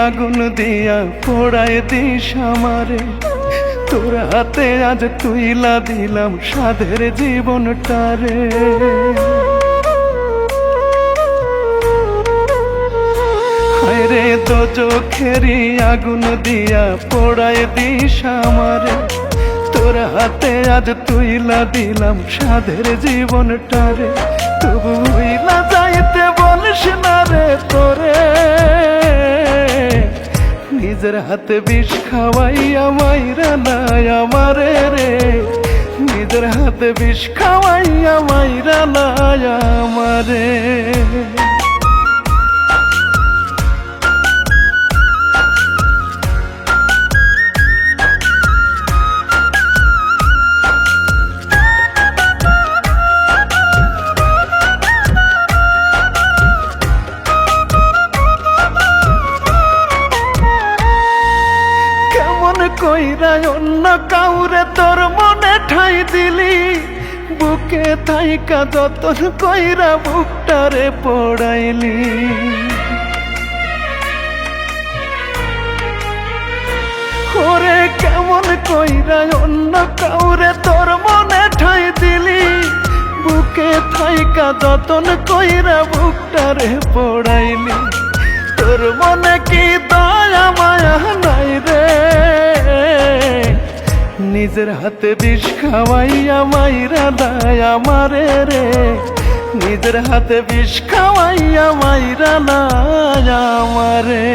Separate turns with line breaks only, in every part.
আগুন দিয়া পোড়ায় দিস আমারে, তোর হাতে আজ তুইলা দিলাম সাধের জীবনটারে। হায়রে দোজখেরি আগুন দিয়া পোড়ায় দিস আমারে, তোর হাতে আজ তুইলা দিলাম সাধের জীবনটারে। তবু হইলা যাইতে বলিস না রে তোরে, নিজের হাতে বিষ খাওয়াইয়া মাইরা নাই আমারে রে, নিজের হাতে বিষ খাওয়াইয়া মাইরা নাই আমারে। কইরা অন্য কাউরে তোর মনে ঠাই দিলি, বুকে থাইকা যতন কইরা বুকটারে পড়াইলি। ওরে কেমন কইরা অন্য কাউরে তোর মনে ঠাই দিলি, বুকে থাইকা যতন কইরা বুকটারে পড়াইলি। তোর মনে কি দয়া মায়া নাই রে, নিজের হাতে বিষ খাওয়াইয়া মাইরা নাই আমারে রে, নিজের হাতে বিষ খাওয়াইয়া মাইরা নাই আমারে।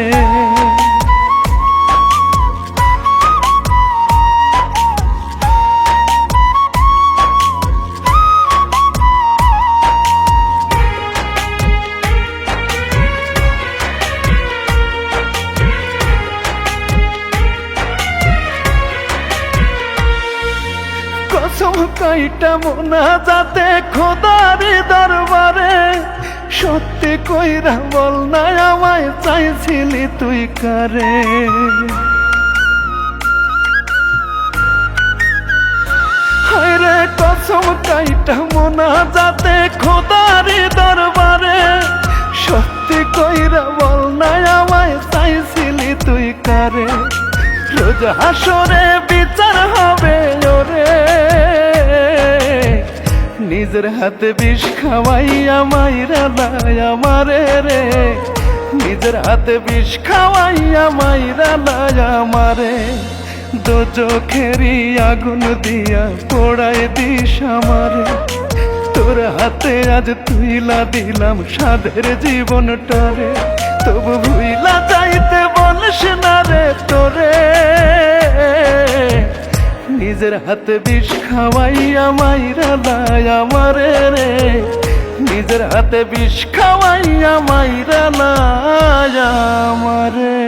কসম কাইটা মোনা যাতে খোদারি দরবারে, সত্যি কইরা বল না আমায় চাইছিলি তুই কারে। হায়রে কসম কাইটা মোনা যাতে খোদারি দরবারে, সত্যি কইরা বল না আমায় চাইছিলি তুই কারে। রোজ হাসরে বিচার হবে ওরে, নিজের হাতে বিষ খাওয়াইয়া মাইরা নাই আমারে রে, নিজের হাতে বিষ খাওয়াইয়া মাইরা নাই আমারে। দোজখেরি আগুন দিয়া পোড়ায় দিস আমারে, তোর হাতে আজ তুইলা দিলাম সাধের জীবনটারে। তবু ভুইলা যাইতে বলিস না রে তোরে, নিজের হাতে বিষ খাওয়াইয়া মাইরা নাই আমারে রে, নিজের হাতে বিষ খাওয়াইয়া মাইরা নাই আমারে।